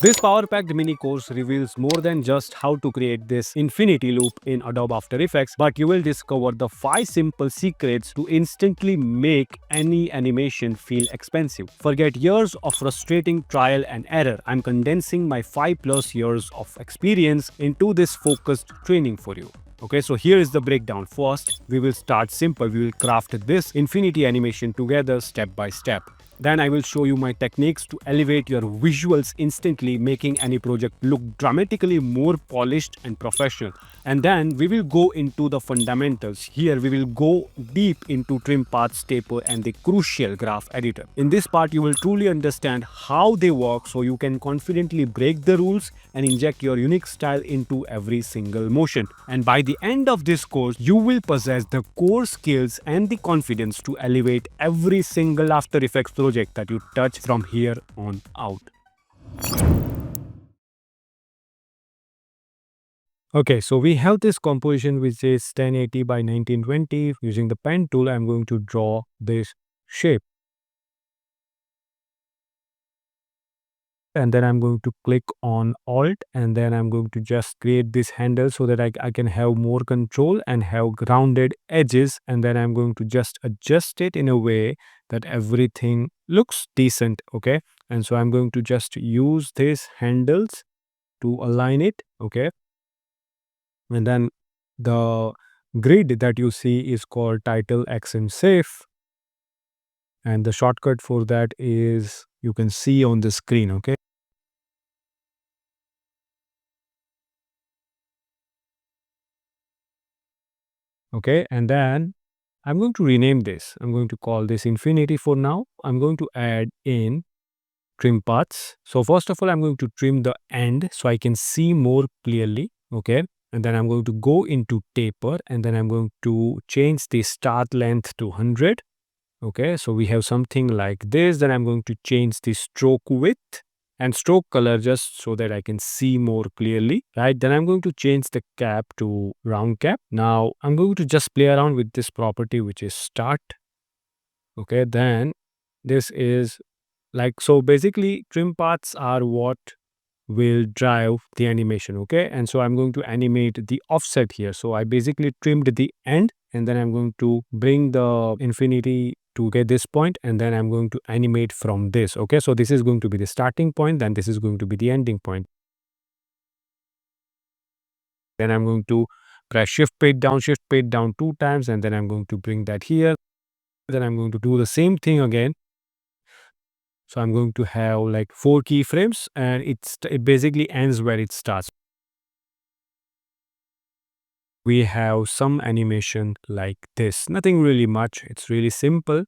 This power-packed mini course reveals more than just how to create this infinity loop in Adobe After Effects, but you will discover the 5 simple secrets to instantly make any animation feel expensive. Forget years of frustrating trial and error. I'm condensing my 5 plus years of experience into this focused training for you. Okay, so here is the breakdown. First, we will start simple. We will craft this infinity animation together step by step. Then I will show you my techniques to elevate your visuals instantly, making any project look dramatically more polished and professional. And then we will go into the fundamentals. Here we will go deep into trim paths, taper, and the crucial graph editor. In this part, you will truly understand how they work so you can confidently break the rules and inject your unique style into every single motion. And by the end of this course, you will possess the core skills and the confidence to elevate every single After Effects project that you touch from here on out. Okay, so we have this composition which is 1080 by 1920. Using the pen tool, I'm going to draw this shape. And then I'm going to click on Alt, and then I'm going to just create this handle so that I can have more control and have rounded edges. And then I'm going to just adjust it in a way that everything looks decent. Okay. And so I'm going to just use these handles to align it. Okay. And then the grid that you see is called title accent safe. And the shortcut for that is you can see on the screen. Okay. Okay. And then I'm going to rename this. I'm going to call this infinity for now. I'm going to add in trim paths. So first of all, I'm going to trim the end so I can see more clearly. Okay. And then I'm going to go into taper, and then I'm going to change the start length to 100. Okay. So we have something like this. Then I'm going to change the stroke width and stroke color just so that I can see more clearly, right? Then I'm going to change the cap to round cap. Now I'm going to just play around with this property, which is start. Okay, then this is like, so basically trim paths are what will drive the animation. Okay, and so I'm going to animate the offset here. So I basically trimmed the end, and then I'm going to bring the infinity to get this point, and then I'm going to animate from this. Okay, so this is going to be the starting point, then this is going to be the ending point. Then I'm going to press shift page down 2 times, and then I'm going to bring that here. Then I'm going to do the same thing again. So I'm going to have like 4 keyframes, and it basically ends where it starts. We have some animation like this. Nothing really much. It's really simple.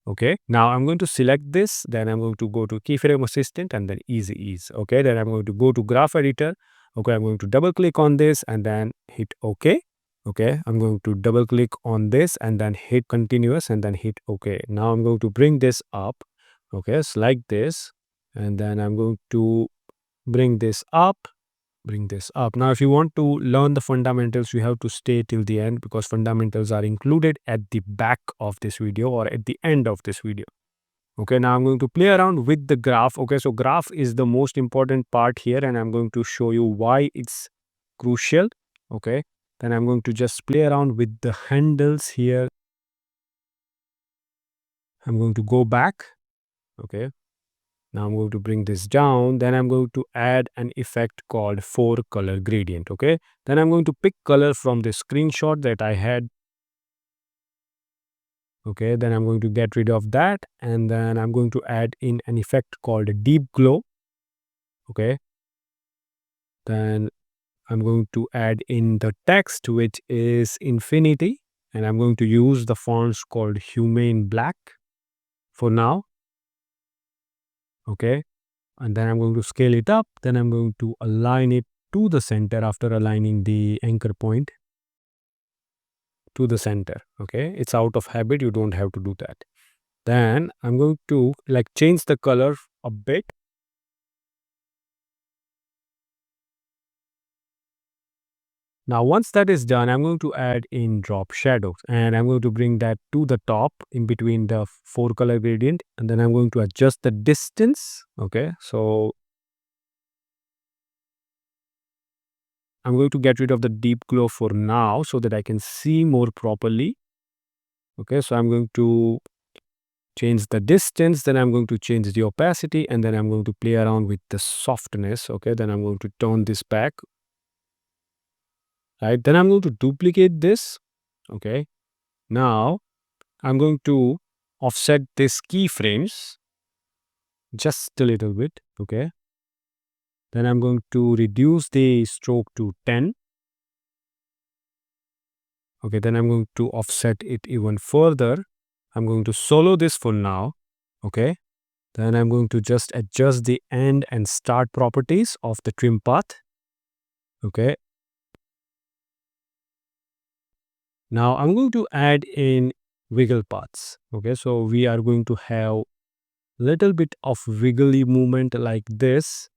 Okay. Now I'm going to select this. Then I'm going to go to keyframe assistant and then easy ease. Okay. Then I'm going to go to graph editor. Okay. I'm going to double click on this and then hit OK. Okay. I'm going to double click on this and then hit continuous and then hit OK. Now I'm going to bring this up. Okay. Select this. And then I'm going to bring this up. Now, if you want to learn the fundamentals, you have to stay till the end because fundamentals are included at the back of this video or at the end of this video. Okay, now I'm going to play around with the graph. Okay, so graph is the most important part here, and I'm going to show you why it's crucial. Okay, then I'm going to just play around with the handles here. I'm going to go back. Okay, now I'm going to bring this down. Then I'm going to add an effect called 4-color gradient. Okay. Then I'm going to pick color from the screenshot that I had. Okay. Then I'm going to get rid of that. And then I'm going to add in an effect called deep glow. Okay. Then I'm going to add in the text, which is infinity. And I'm going to use the fonts called Humane Black for now. Okay. And then I'm going to scale it up. Then I'm going to align it to the center after aligning the anchor point to the center. Okay, it's out of habit, you don't have to do that. Then I'm going to like change the color a bit. Now, once that is done, I'm going to add in drop shadows and I'm going to bring that to the top in between the four color gradient. And then I'm going to adjust the distance. Okay. So I'm going to get rid of the deep glow for now so that I can see more properly. Okay. So I'm going to change the distance, then I'm going to change the opacity, and then I'm going to play around with the softness. Okay. Then I'm going to turn this back. Right. Then I'm going to duplicate this. Okay. Now I'm going to offset this keyframes just a little bit. Okay. Then I'm going to reduce the stroke to 10. Okay. Then I'm going to offset it even further. I'm going to solo this for now. Okay. Then I'm going to just adjust the end and start properties of the trim path. Okay. Now I'm going to add in wiggle paths. Okay. So we are going to have little bit of wiggly movement like this.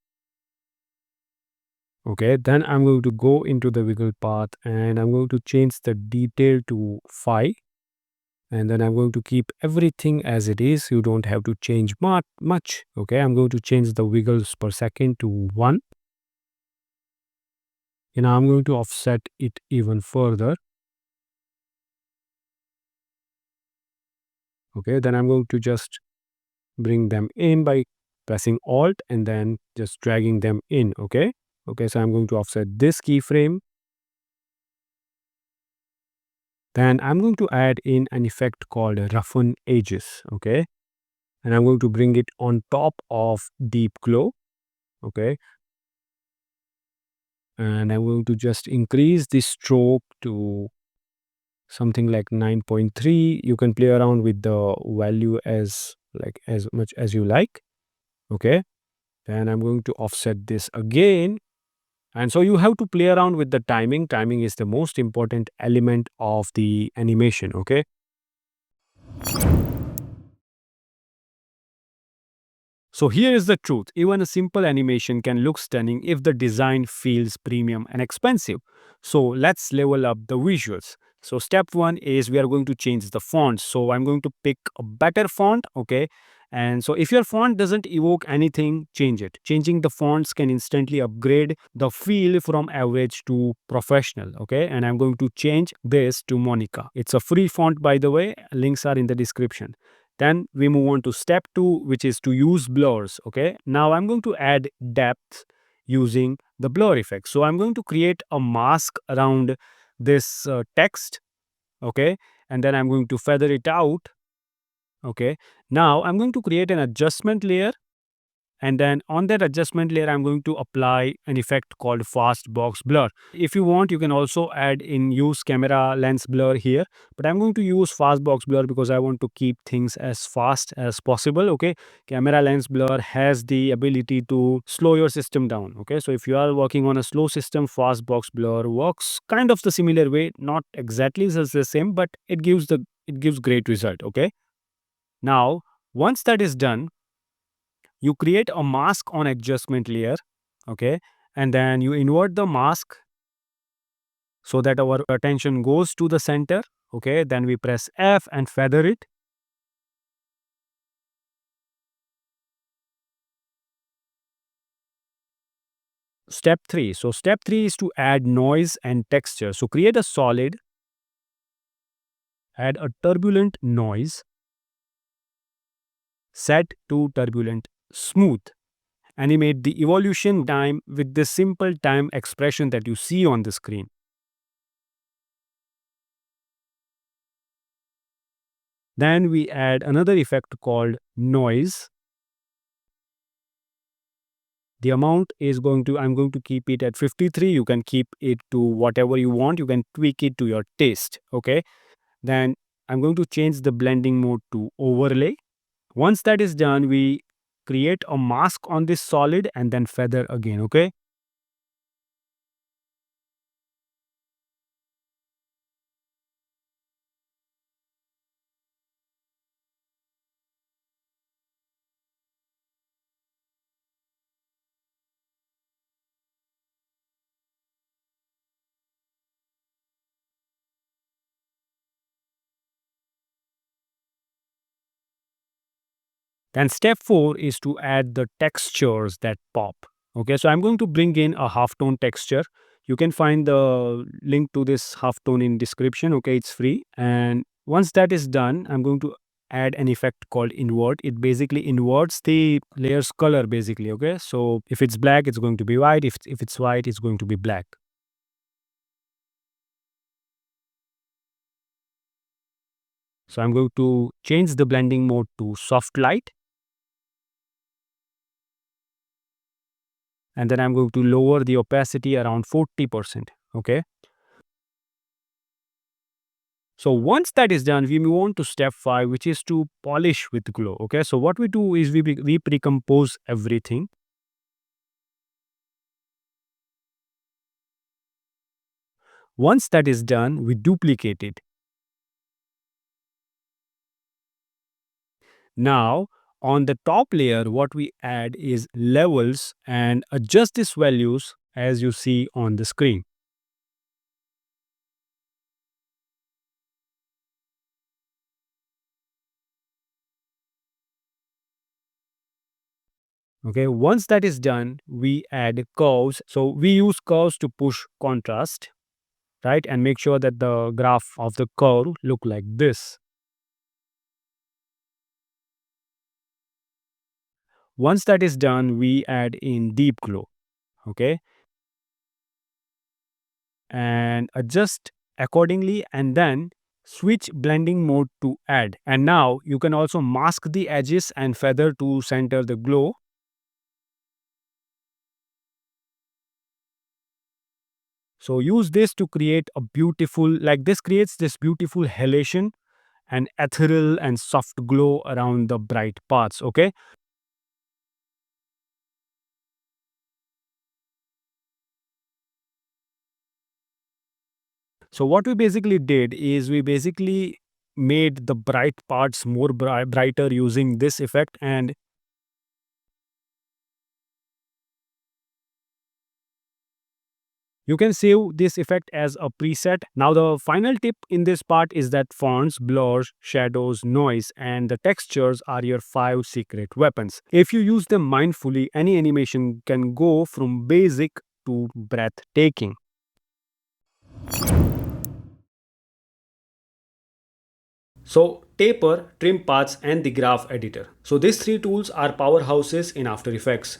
Okay, then I'm going to go into the wiggle path and I'm going to change the detail to 5, and then I'm going to keep everything as it is. You don't have to change much. Okay, I'm going to change the wiggles per second to 1. And I'm going to offset it even further. Okay, then I'm going to just bring them in by pressing Alt and then just dragging them in. Okay, so I'm going to offset this keyframe. Then I'm going to add in an effect called roughen edges. Okay, and I'm going to bring it on top of deep glow. Okay, and I'm going to just increase the stroke to something like 9.3. You can play around with the value as much as you like. Okay, then I'm going to offset this again. And so you have to play around with the timing is the most important element of the animation. Okay, so here is the truth. Even a simple animation can look stunning if the design feels premium and expensive. So let's level up the visuals. So step 1 is we are going to change the font. So I'm going to pick a better font. Okay. And so if your font doesn't evoke anything, change it. Changing the fonts can instantly upgrade the feel from average to professional. Okay. And I'm going to change this to Monica. It's a free font, by the way. Links are in the description. Then we move on to step 2, which is to use blurs. Okay. Now I'm going to add depth using the blur effect. So I'm going to create a mask around this text. Okay. And then I'm going to feather it out. Okay. Now I'm going to create an adjustment layer, and then on that adjustment layer I'm going to apply an effect called fast box blur. If you want, you can also add in use camera lens blur here, but I'm going to use fast box blur because I want to keep things as fast as possible. Okay, camera lens blur has the ability to slow your system down. Okay, so if you are working on a slow system, fast box blur works kind of the similar way, not exactly the same, but it gives great result. Okay, now once that is done, you create a mask on adjustment layer. Okay, and then you invert the mask so that our attention goes to the center. Okay, then we press F and feather it. Step 3, so step 3 is to add noise and texture. So create a solid, add a turbulent noise, set to turbulent smooth. Animate the evolution time with the simple time expression that you see on the screen. Then we add another effect called noise. The amount is going to, I'm going to keep it at 53. You can keep it to whatever you want. You can tweak it to your taste. Okay. Then I'm going to change the blending mode to overlay. Once that is done, we create a mask on this solid and then feather again. Okay. Then step 4 is to add the textures that pop. Okay, so I'm going to bring in a halftone texture. You can find the link to this halftone in description. Okay, it's free. And once that is done, I'm going to add an effect called invert. It basically inverts the layer's color basically. Okay, so if it's black, it's going to be white. If it's white, it's going to be black. So I'm going to change the blending mode to soft light, and then I'm going to lower the opacity around 40%. Okay. So once that is done, we move on to step 5, which is to polish with glow. Okay. So what we do is we pre-compose everything. Once that is done, we duplicate it. Now, on the top layer, what we add is levels and adjust these values as you see on the screen. Okay, once that is done, we add curves. So we use curves to push contrast, right? And make sure that the graph of the curve look like this. Once that is done, we add in deep glow. Okay, and adjust accordingly, and then switch blending mode to add. And now you can also mask the edges and feather to center the glow. So use this to create a beautiful, like this creates this beautiful halation and ethereal and soft glow around the bright parts. Okay. So what we basically did is we basically made the bright parts more brighter using this effect, and you can save this effect as a preset. Now, the final tip in this part is that fonts, blurs, shadows, noise, and the textures are your 5 secret weapons. If you use them mindfully, any animation can go from basic to breathtaking. So, taper, trim paths, and the graph editor. So, these three tools are powerhouses in After Effects.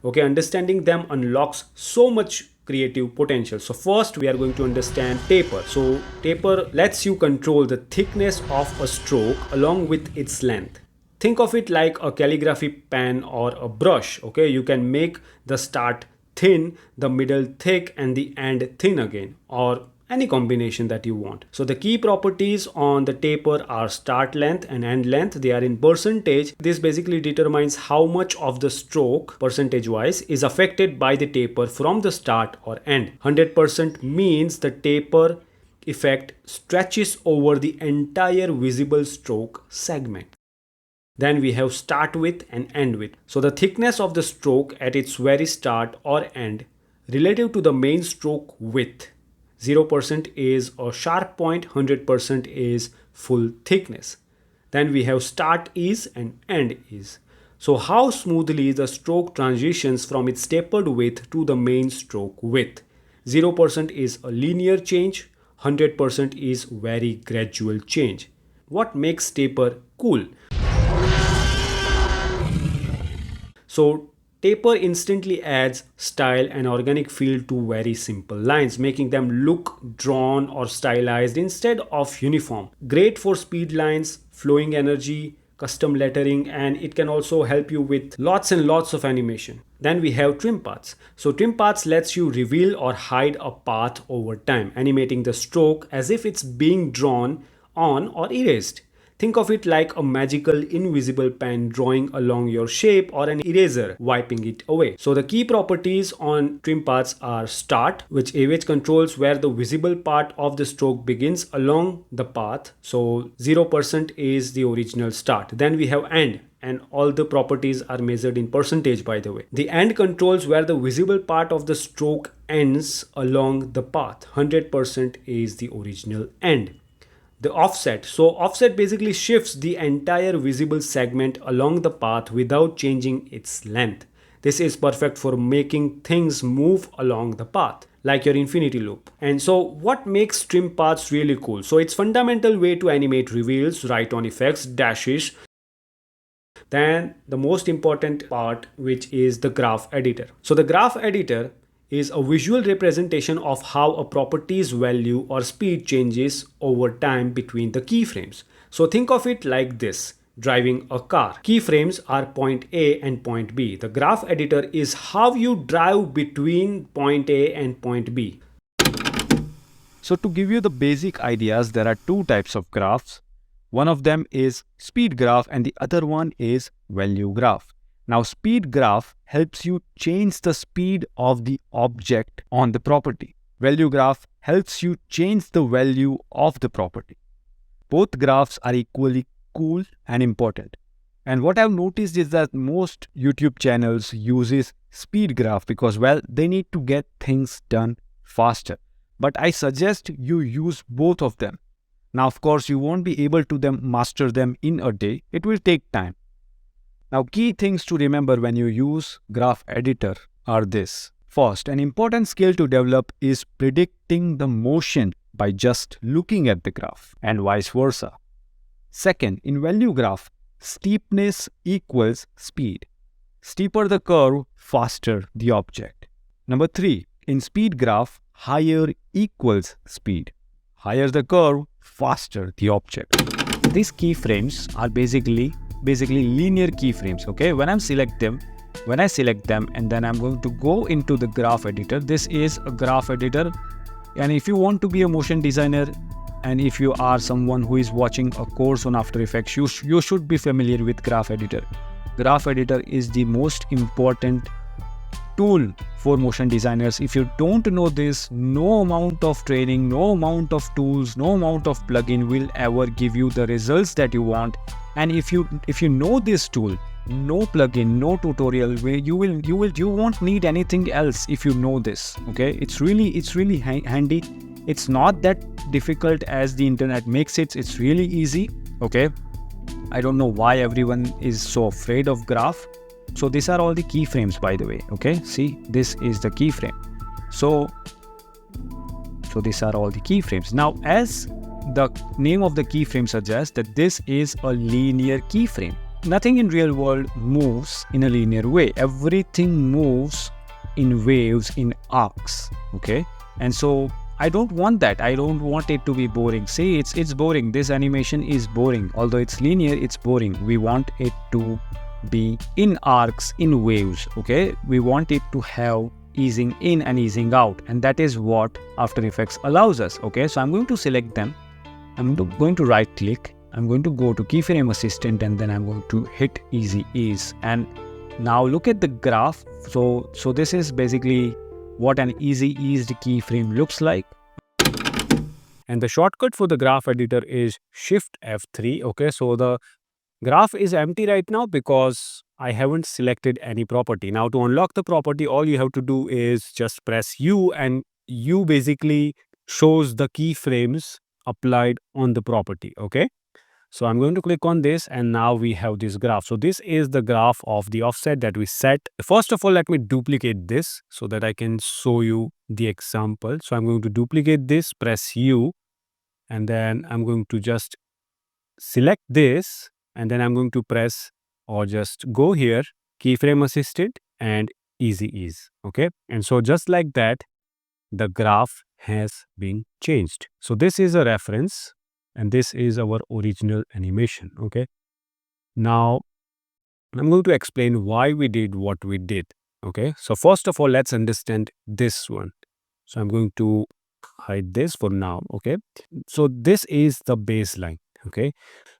Okay, understanding them unlocks so much creative potential. So, first we are going to understand taper. So, taper lets you control the thickness of a stroke along with its length. Think of it like a calligraphy pen or a brush. Okay, you can make the start thin, the middle thick, and the end thin again, or any combination that you want. So the key properties on the taper are start length and end length. They are in percentage. This basically determines how much of the stroke percentage wise is affected by the taper from the start or end. 100% means the taper effect stretches over the entire visible stroke segment. Then we have start width and end width. So the thickness of the stroke at its very start or end relative to the main stroke width. 0% is a sharp point, 100% is full thickness. Then we have start is and end is. So how smoothly the stroke transitions from its tapered width to the main stroke width. 0% is a linear change, 100% is very gradual change. What makes taper cool? So taper instantly adds style and organic feel to very simple lines, making them look drawn or stylized instead of uniform. Great for speed lines, flowing energy, custom lettering, and it can also help you with lots and lots of animation. Then we have trim paths. So trim paths lets you reveal or hide a path over time, animating the stroke as if it's being drawn on or erased. Think of it like a magical invisible pen drawing along your shape or an eraser wiping it away. So the key properties on trim paths are start, which controls where the visible part of the stroke begins along the path. So 0% is the original start. Then we have end, and all the properties are measured in percentage, by the way. The end controls where the visible part of the stroke ends along the path. 100% is the original end. The offset. So offset basically shifts the entire visible segment along the path without changing its length. This is perfect for making things move along the path, like your infinity loop. And so what makes trim paths really cool? So it's fundamental way to animate reveals, write on effects, dashes, then the most important part, which is the graph editor. So the graph editor is a visual representation of how a property's value or speed changes over time between the keyframes. So think of it like this: driving a car. Keyframes are point A and point B. The graph editor is how you drive between point A and point B. So to give you the basic ideas, there are two types of graphs. One of them is speed graph and the other one is value graph. Now speed graph helps you change the speed of the object on the property. Value graph helps you change the value of the property. Both graphs are equally cool and important. And what I've noticed is that most YouTube channels uses speed graph because, well, they need to get things done faster. But I suggest you use both of them. Now, of course, you won't be able to master them in a day. It will take time. Now, key things to remember when you use graph editor are this. First, an important skill to develop is predicting the motion by just looking at the graph and vice versa. Second, in value graph, steepness equals speed. Steeper the curve, faster the object. Number 3, in speed graph, higher equals speed. Higher the curve, faster the object. These keyframes are basically linear keyframes. Okay, when I select them and then I'm going to go into the graph editor. This is a graph editor, and if you want to be a motion designer and if you are someone who is watching a course on After Effects, you should be familiar with graph editor. Graph editor is the most important tool for motion designers. If you don't know this, no amount of training, no amount of tools, no amount of plugin will ever give you the results that you want. And if you know this tool, no plugin, no tutorial, where you won't need anything else if you know this. Okay, it's really handy. It's not that difficult as the internet makes it. It's really easy. Okay, I don't know why everyone is so afraid of graph. So these are all the keyframes, by the way. Okay, see, this is the keyframe. So these are all the keyframes. Now, as the name of the keyframe suggests, that this is a linear keyframe. Nothing in real world moves in a linear way. Everything moves in waves, in arcs. Okay, and so I don't want that. I don't want it to be boring. See, it's boring. This animation is boring. Although it's linear, it's boring. We want it to be in arcs, in waves. Okay, we want it to have easing in and easing out, and that is what After Effects allows us. Okay, so I'm going to select them. I'm going to right click. I'm going to go to keyframe assistant, and then I'm going to hit easy ease. And now look at the graph. So this is basically what an easy eased keyframe looks like. And the shortcut for the graph editor is Shift F3. Okay, so the graph is empty right now because I haven't selected any property. Now to unlock the property, all you have to do is just press U, and U basically shows the keyframes applied on the property. Okay, so I'm going to click on this, and now we have this graph. So this is the graph of the offset that we set. First of all, let me duplicate this so that I can show you the example. So I'm going to duplicate this, press U, and then I'm going to just select this, and then I'm going to press or just go here, keyframe assistant and easy ease. Okay, and so just like that, the graph has been changed. So this is a reference, and this is our original animation. Okay, now I'm going to explain why we did what we did. Okay, so first of all, let's understand this one. So I'm going to hide this for now. Okay, so this is the baseline. Okay,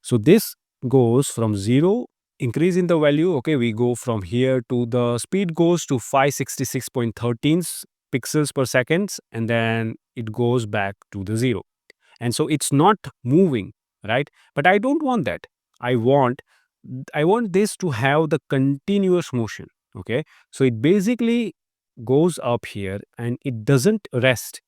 so this goes from 0, increase in the value. Okay, we go from here to the speed goes to 566.13 pixels per second, and then it goes back to the 0. And so it's not moving, right? But I don't want that. I want this to have the continuous motion. Okay, so it basically goes up here and it doesn't rest.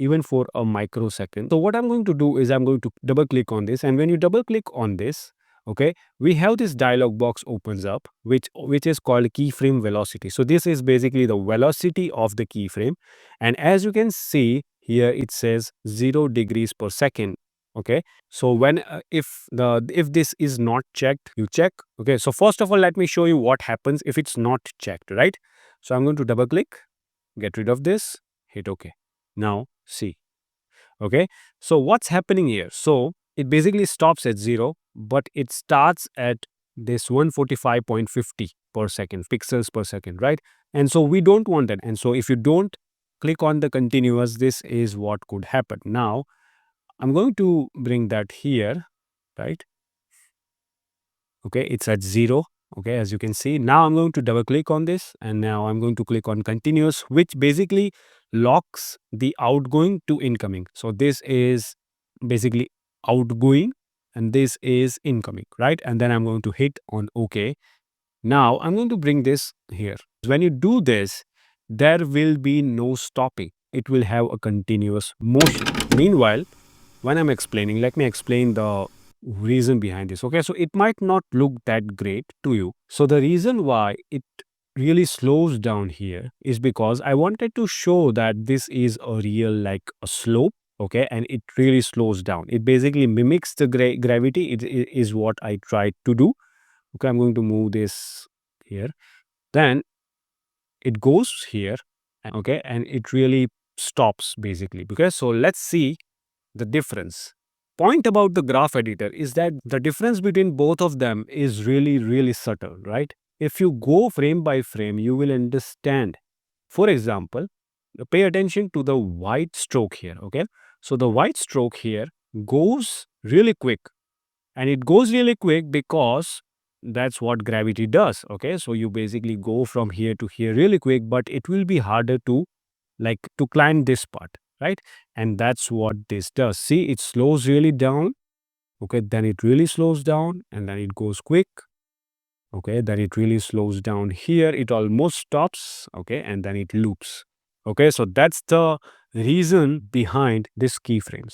even for a microsecond. So what I'm going to do is I'm going to double click on this, and when you double click on this, okay, we have this dialog box opens up, which is called keyframe velocity. So this is basically the velocity of the keyframe, and as you can see here, it says 0 degrees per second. Okay, so when if this is not checked, you check. Okay, so first of all, let me show you what happens if it's not checked, right? So I'm going to double click, get rid of this, hit OK. Now see. Okay, so what's happening here? So it basically stops at 0, but it starts at this 145.50 per second pixels per second, right? And so we don't want that. And so if you don't click on the continuous, this is what could happen. Now I'm going to bring that here, right? Okay, it's at 0. Okay, as you can see, now I'm going to double click on this, and now I'm going to click on continuous, which basically locks the outgoing to incoming. So this is basically outgoing and this is incoming, right? And then I'm going to hit on OK. Now I'm going to bring this here. When you do this, there will be no stopping. It will have a continuous motion. Meanwhile, when I'm explaining, let me explain the reason behind this. Okay, so it might not look that great to you. So the reason why it really slows down here is because I wanted to show that this is a real like a slope. Okay, and it really slows down. It basically mimics the gravity. It is what I tried to do. Okay, I'm going to move this here. Then it goes here. Okay, and it really stops basically. Okay, so let's see the difference. Point about the graph editor is that the difference between both of them is really subtle, right? If you go frame by frame, you will understand. For example, pay attention to the white stroke here, okay? So the white stroke here goes really quick, and it goes really quick because that's what gravity does, okay? So you basically go from here to here really quick, but it will be harder to like to climb this part, right? And that's what this does. See, it slows really down. Okay, then it really slows down, and then it goes quick. Okay, then it really slows down here. It almost stops. Okay, and then it loops. Okay, so that's the reason behind this keyframes.